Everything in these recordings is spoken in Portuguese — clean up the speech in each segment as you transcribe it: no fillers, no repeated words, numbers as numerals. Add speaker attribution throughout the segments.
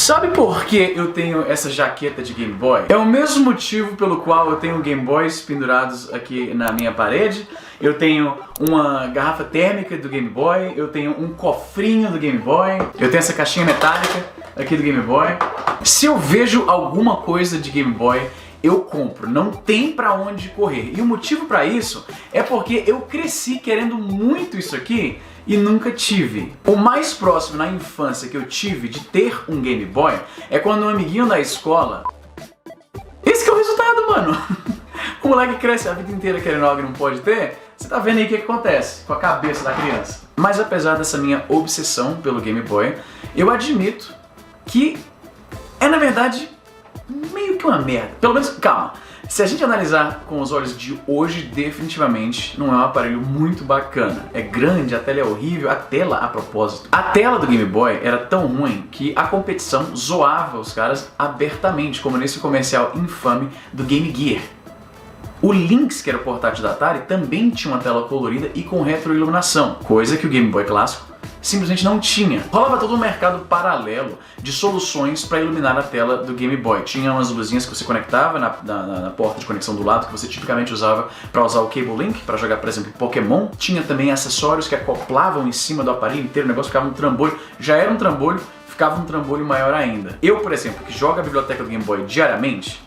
Speaker 1: Sabe por que eu tenho essa jaqueta de Game Boy? É o mesmo motivo pelo qual eu tenho Game Boys pendurados aqui na minha parede. Eu tenho uma garrafa térmica do Game Boy, eu tenho um cofrinho do Game Boy, eu tenho essa caixinha metálica aqui do Game Boy. Se eu vejo alguma coisa de Game Boy, eu compro, não tem pra onde correr. E o motivo pra isso é porque eu cresci querendo muito isso aqui e nunca tive. O mais próximo na infância que eu tive de ter um Game Boy é quando um amiguinho da escola... Esse que é o resultado, mano! O moleque cresce a vida inteira querendo algo e não pode ter. Você tá vendo aí o que acontece com a cabeça da criança. Mas apesar dessa minha obsessão pelo Game Boy, eu admito que é, na verdade, meio que uma merda. Pelo menos, calma. Se a gente analisar com os olhos de hoje, definitivamente não é um aparelho muito bacana. É grande, a tela é horrível, a tela, a propósito. A tela do Game Boy era tão ruim que a competição zoava os caras abertamente, como nesse comercial infame do Game Gear. O Lynx, que era o portátil da Atari, também tinha uma tela colorida e com retroiluminação, coisa que o Game Boy clássico simplesmente não tinha. Rolava todo um mercado paralelo de soluções para iluminar a tela do Game Boy. Tinha umas luzinhas que você conectava na porta de conexão do lado, que você tipicamente usava para usar o Cable Link, para jogar, por exemplo, Pokémon. Tinha também acessórios que acoplavam em cima do aparelho inteiro, o negócio ficava um trambolho. Já era um trambolho, ficava um trambolho maior ainda. Eu, por exemplo, que jogo a biblioteca do Game Boy diariamente,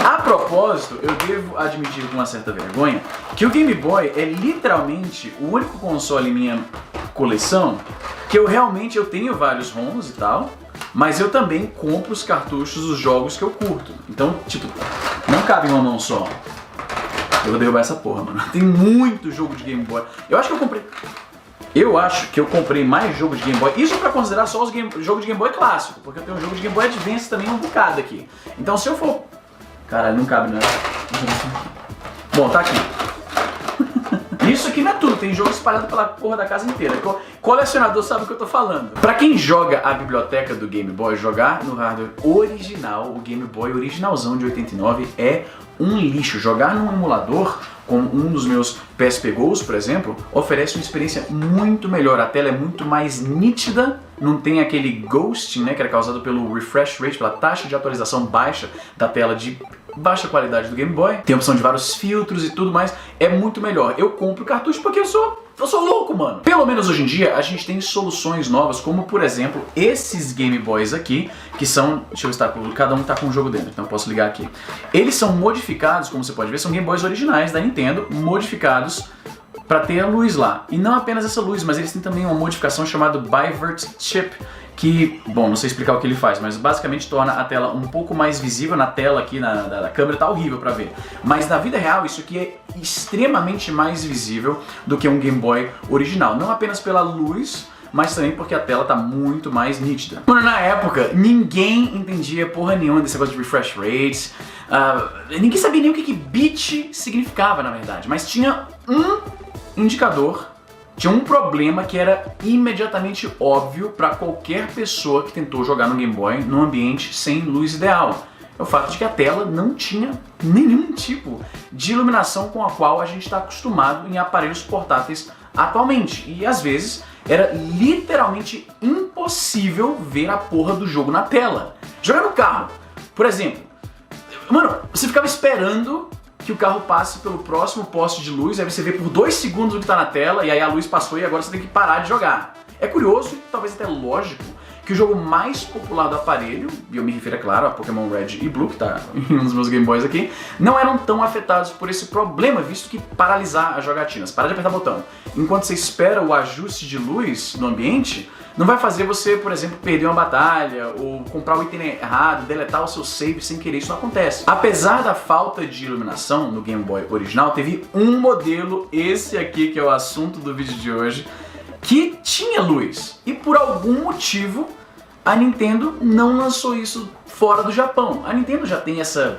Speaker 1: a propósito, eu devo admitir com uma certa vergonha que o Game Boy é literalmente o único console em minha coleção que eu tenho vários ROMs e tal, mas eu também compro os cartuchos dos jogos que eu curto. Então, tipo, não cabe em uma mão só. Eu vou derrubar essa porra, mano. Tem muito jogo de Game Boy. Eu acho que eu comprei mais jogos de Game Boy. Isso pra considerar só os jogos de Game Boy clássico, porque eu tenho um jogo de Game Boy Advance também um bocado aqui. Então, se eu for... Caralho, não cabe, né? Bom, tá aqui. Isso aqui não é tudo, tem jogo espalhado pela porra da casa inteira. Colecionador sabe o que eu tô falando. Pra quem joga a biblioteca do Game Boy, jogar no hardware original, o Game Boy originalzão de 89 é um lixo. Jogar num emulador, como um dos meus PSP Go's, por exemplo, oferece uma experiência muito melhor. A tela é muito mais nítida, não tem aquele ghosting, né, que era causado pelo refresh rate, pela taxa de atualização baixa da tela de baixa qualidade do Game Boy. Tem a opção de vários filtros e tudo mais. É muito melhor. Eu compro cartucho porque eu sou louco, mano. Pelo menos hoje em dia a gente tem soluções novas, como por exemplo esses Game Boys aqui, que são, deixa eu ver, cada um tá com um jogo dentro, então eu posso ligar aqui. Eles são modificados, como você pode ver, são Game Boys originais da Nintendo, modificados para ter a luz lá. E não apenas essa luz, mas eles têm também uma modificação chamada Bivert Chip, que, bom, não sei explicar o que ele faz, mas basicamente torna a tela um pouco mais visível. Na tela aqui, na câmera tá horrível pra ver, mas na vida real isso aqui é extremamente mais visível do que um Game Boy original, não apenas pela luz, mas também porque a tela tá muito mais nítida. Mano, na época, ninguém entendia porra nenhuma desse negócio de refresh rates, ninguém sabia nem o que bit significava, na verdade, mas tinha um indicador. Tinha um problema que era imediatamente óbvio para qualquer pessoa que tentou jogar no Game Boy num ambiente sem luz ideal. É o fato de que a tela não tinha nenhum tipo de iluminação com a qual a gente está acostumado em aparelhos portáteis atualmente. E às vezes era literalmente impossível ver a porra do jogo na tela. Jogar no carro, por exemplo. Mano, você ficava esperando que o carro passe pelo próximo poste de luz, aí você vê por 2 segundos o que tá na tela, e aí a luz passou e agora você tem que parar de jogar. É curioso, talvez até lógico, que o jogo mais popular do aparelho, e eu me refiro, é claro, a Pokémon Red e Blue, que tá em um dos meus Game Boys aqui, não eram tão afetados por esse problema, visto que paralisar as jogatinas, parar de apertar botão, enquanto você espera o ajuste de luz no ambiente, não vai fazer você, por exemplo, perder uma batalha, ou comprar o item errado, deletar o seu save sem querer, isso não acontece. Apesar da falta de iluminação no Game Boy original, teve um modelo, esse aqui que é o assunto do vídeo de hoje, que tinha luz. E por algum motivo, a Nintendo não lançou isso fora do Japão. A Nintendo já tem essa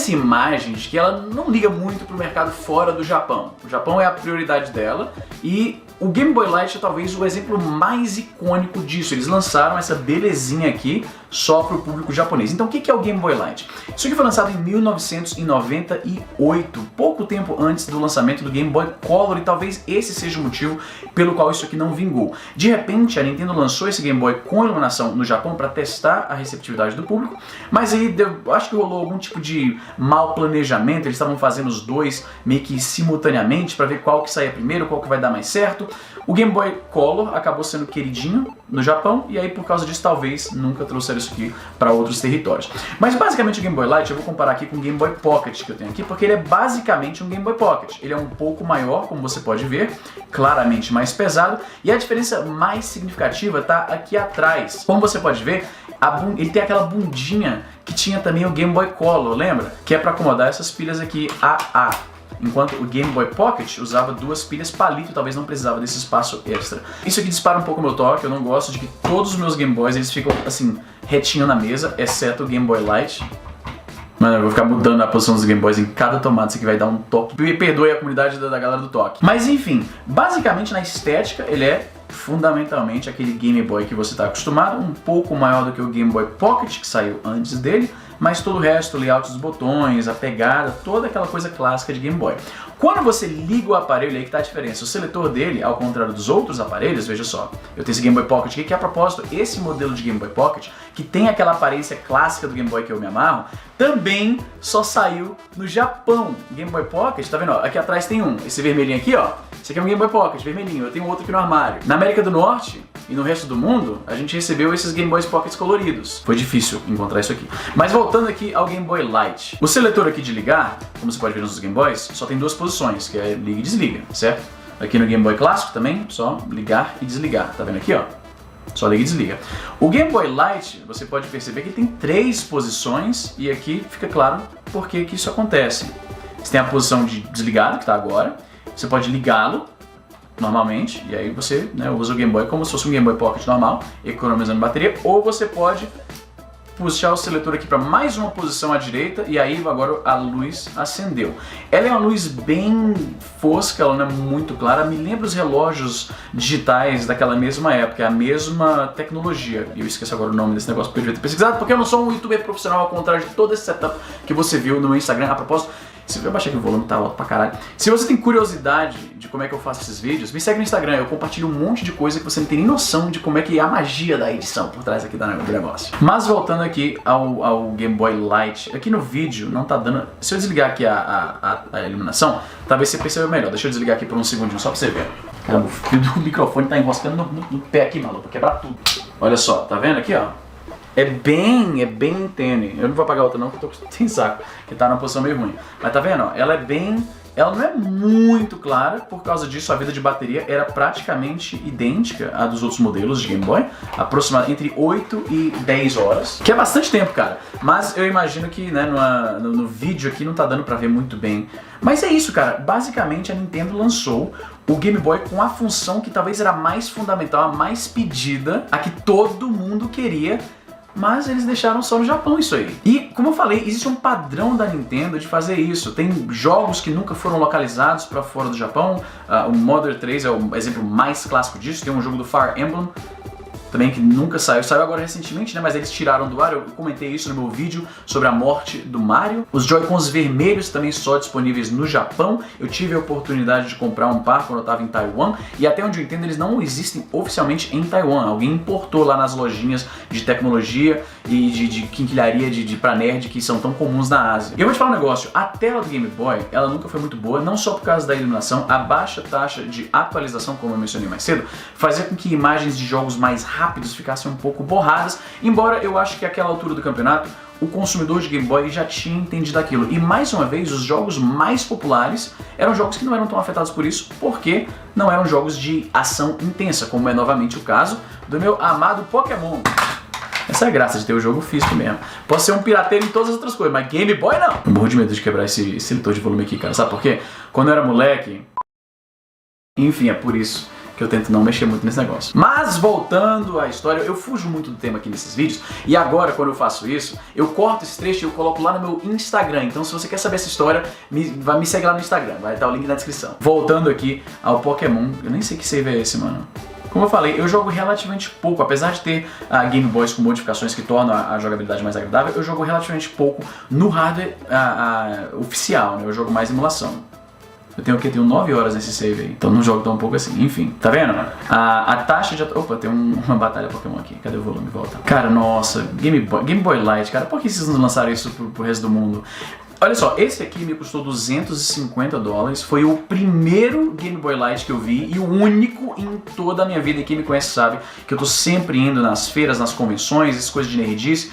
Speaker 1: imagem de que ela não liga muito pro mercado fora do Japão. O Japão é a prioridade dela e O Game Boy Light é talvez o exemplo mais icônico disso. Eles lançaram essa belezinha aqui só para o público japonês. Então o que é o Game Boy Light? Isso aqui foi lançado em 1998, pouco tempo antes do lançamento do Game Boy Color, e talvez esse seja o motivo pelo qual isso aqui não vingou. De repente a Nintendo lançou esse Game Boy com iluminação no Japão para testar a receptividade do público, mas aí acho que rolou algum tipo de mau planejamento. Eles estavam fazendo os dois meio que simultaneamente para ver qual que saía primeiro, qual que vai dar mais certo. O Game Boy Color acabou sendo queridinho no Japão, e aí por causa disso talvez nunca trouxeram isso aqui para outros territórios. Mas basicamente o Game Boy Light eu vou comparar aqui com o Game Boy Pocket que eu tenho aqui, porque ele é basicamente um Game Boy Pocket. Ele é um pouco maior, como você pode ver, claramente mais pesado, e a diferença mais significativa está aqui atrás. Como você pode ver, ele tem aquela bundinha que tinha também o Game Boy Color, lembra? Que é para acomodar essas pilhas aqui AA. Enquanto o Game Boy Pocket usava duas pilhas palito, talvez não precisava desse espaço extra. Isso aqui dispara um pouco o meu toque. Eu não gosto de que todos os meus Game Boys eles ficam assim, retinho na mesa, exceto o Game Boy Light. Mano, eu vou ficar mudando a posição dos Game Boys em cada tomada, isso aqui vai dar um toque. Perdoe a comunidade da galera do toque. Mas enfim, basicamente na estética ele é fundamentalmente aquele Game Boy que você está acostumado, um pouco maior do que o Game Boy Pocket que saiu antes dele, mas todo o resto, o layout dos botões, a pegada, toda aquela coisa clássica de Game Boy. Quando você liga o aparelho, aí que tá a diferença. O seletor dele, ao contrário dos outros aparelhos, veja só, eu tenho esse Game Boy Pocket aqui, que a propósito, esse modelo de Game Boy Pocket, que tem aquela aparência clássica do Game Boy que eu me amarro, também só saiu no Japão. Game Boy Pocket, tá vendo? Ó, aqui atrás tem um, esse vermelhinho aqui, ó. Esse aqui é um Game Boy Pocket, vermelhinho, eu tenho outro aqui no armário. Na América do Norte e no resto do mundo, a gente recebeu esses Game Boy Pockets coloridos. Foi difícil encontrar isso aqui. Mas voltando aqui ao Game Boy Light. O seletor aqui de ligar, como você pode ver nos Game Boys, só tem duas posições, que é liga e desliga, certo? Aqui no Game Boy clássico também, só ligar e desligar. Tá vendo aqui, ó? Só liga e desliga. O Game Boy Light, você pode perceber que ele tem três posições, e aqui fica claro por que isso acontece. Você tem a posição de desligado, que está agora. Você pode ligá-lo normalmente, e aí você usa o Game Boy como se fosse um Game Boy Pocket normal, economizando bateria, ou você pode puxar o seletor aqui para mais uma posição à direita, e aí agora a luz acendeu. Ela é uma luz bem fosca, ela não é muito clara, me lembra os relógios digitais daquela mesma época, é a mesma tecnologia. E eu esqueço agora o nome desse negócio porque eu devia ter pesquisado, porque eu não sou um youtuber profissional, ao contrário de todo esse setup que você viu no meu Instagram. A propósito, eu baixei aqui o volume, tá alto pra caralho. Se você tem curiosidade de como é que eu faço esses vídeos, me segue no Instagram, eu compartilho um monte de coisa que você não tem nem noção de como é que é a magia da edição por trás aqui do negócio. Mas voltando aqui ao Game Boy Light, aqui no vídeo não tá dando... Se eu desligar aqui a iluminação, talvez você perceba melhor. Deixa eu desligar aqui por um segundinho só pra você ver. Caramba, o fio do microfone tá enroscando no pé aqui, maluco, pra quebrar tudo. Olha só, tá vendo aqui, ó? É bem tênue. Eu não vou apagar outra não, porque eu tô sem saco, que tá numa posição meio ruim. Mas tá vendo, ó? Ela não é muito clara, por causa disso a vida de bateria era praticamente idêntica à dos outros modelos de Game Boy, aproximadamente entre 8 e 10 horas, que é bastante tempo, cara. Mas eu imagino que no vídeo aqui não tá dando pra ver muito bem. Mas é isso, cara. Basicamente a Nintendo lançou o Game Boy com a função que talvez era a mais fundamental, a mais pedida, a que todo mundo queria, mas eles deixaram só no Japão isso aí. E, como eu falei, existe um padrão da Nintendo de fazer isso. Tem jogos que nunca foram localizados para fora do Japão. O Mother 3 é o exemplo mais clássico disso. Tem um jogo do Fire Emblem também que nunca saiu. Saiu agora recentemente, né? Mas eles tiraram do ar. Eu comentei isso no meu vídeo sobre a morte do Mario. Os Joy-Cons vermelhos também só disponíveis no Japão. Eu tive a oportunidade de comprar um par quando eu estava em Taiwan. E até onde eu entendo, eles não existem oficialmente em Taiwan. Alguém importou lá nas lojinhas de tecnologia e de quinquilharia pra nerd que são tão comuns na Ásia. E eu vou te falar um negócio. A tela do Game Boy, ela nunca foi muito boa. Não só por causa da iluminação. A baixa taxa de atualização, como eu mencionei mais cedo, fazia com que imagens de jogos mais rápidos ficassem um pouco borradas, embora eu acho que àquela altura do campeonato o consumidor de Game Boy já tinha entendido aquilo. E mais uma vez, os jogos mais populares eram jogos que não eram tão afetados por isso, porque não eram jogos de ação intensa, como é novamente o caso do meu amado Pokémon. Essa é a graça de ter o jogo físico mesmo. Posso ser um pirateiro em todas as outras coisas, mas Game Boy não. Eu morro de medo de quebrar esse leitor de volume aqui, cara. Sabe por quê? Quando eu era moleque... Enfim, é por isso que eu tento não mexer muito nesse negócio. Mas voltando à história, eu fujo muito do tema aqui nesses vídeos, e agora quando eu faço isso, eu corto esse trecho e eu coloco lá no meu Instagram. Então se você quer saber essa história, me segue lá no Instagram, vai estar o link na descrição. Voltando aqui ao Pokémon, eu nem sei que save é esse, mano. Como eu falei, eu jogo relativamente pouco, apesar de ter Game Boys com modificações que tornam a jogabilidade mais agradável, eu jogo relativamente pouco no hardware oficial, né? Eu jogo mais emulação. Eu tenho o quê? Tenho 9 horas nesse save aí, então não jogo tão pouco assim. Enfim, tá vendo? A taxa de... Opa, tem uma batalha Pokémon aqui. Cadê o volume? Volta. Cara, nossa, Game Boy Light, cara, por que vocês não lançaram isso pro resto do mundo? Olha só, esse aqui me custou $250, foi o primeiro Game Boy Light que eu vi e o único em toda a minha vida. E quem me conhece sabe que eu tô sempre indo nas feiras, nas convenções, essas coisas de nerdice,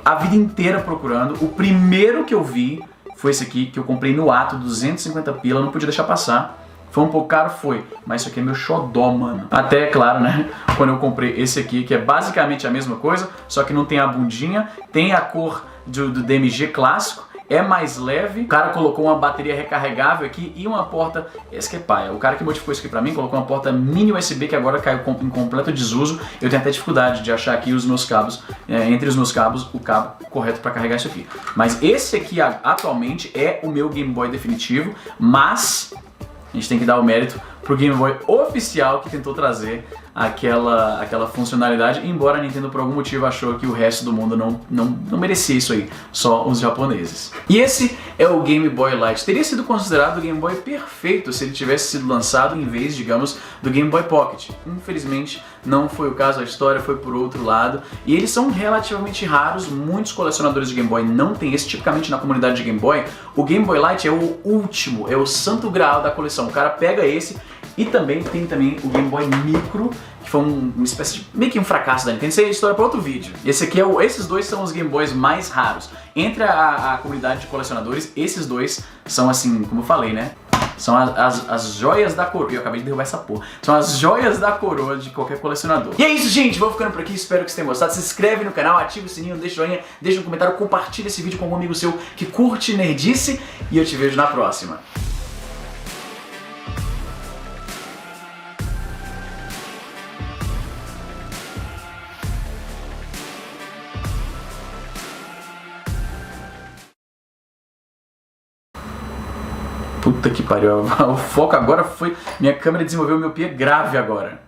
Speaker 1: a vida inteira procurando. O primeiro que eu vi foi esse aqui, que eu comprei no ato, 250 pila, não podia deixar passar. Foi um pouco caro, foi, mas isso aqui é meu xodó, mano. Até, claro, né, quando eu comprei esse aqui, que é basicamente a mesma coisa, só que não tem a bundinha, tem a cor do DMG clássico, é mais leve, o cara colocou uma bateria recarregável aqui e uma porta, esse que é paia, o cara que modificou isso aqui pra mim colocou uma porta mini USB que agora caiu em completo desuso. Eu tenho até dificuldade de achar aqui os meus cabos, entre os meus cabos, o cabo correto pra carregar isso aqui. Mas esse aqui atualmente é o meu Game Boy definitivo, mas a gente tem que dar o mérito pro Game Boy oficial que tentou trazer aquela funcionalidade, embora a Nintendo por algum motivo achou que o resto do mundo não merecia isso aí, só os japoneses. E esse é o Game Boy Light. Teria sido considerado o Game Boy perfeito se ele tivesse sido lançado em vez, digamos, do Game Boy Pocket. Infelizmente não foi o caso, a história foi por outro lado, e eles são relativamente raros, muitos colecionadores de Game Boy não tem esse. Tipicamente na comunidade de Game Boy, o Game Boy Light é o último, é o santo graal da coleção. O cara pega esse. E também tem o Game Boy Micro, que foi uma espécie de meio que um fracasso da Nintendo. Isso é história para outro vídeo. Esses dois são os Game Boys mais raros. Entre a comunidade de colecionadores, esses dois são assim, como eu falei, né? São as joias da coroa. Eu acabei de derrubar essa porra. São as joias da coroa de qualquer colecionador. E é isso, gente. Vou ficando por aqui. Espero que vocês tenham gostado. Se inscreve no canal, ativa o sininho, deixa o joinha, deixa um comentário, compartilha esse vídeo com algum amigo seu que curte nerdice. E eu te vejo na próxima. Puta que pariu, o foco agora foi... Minha câmera desenvolveu miopia grave agora.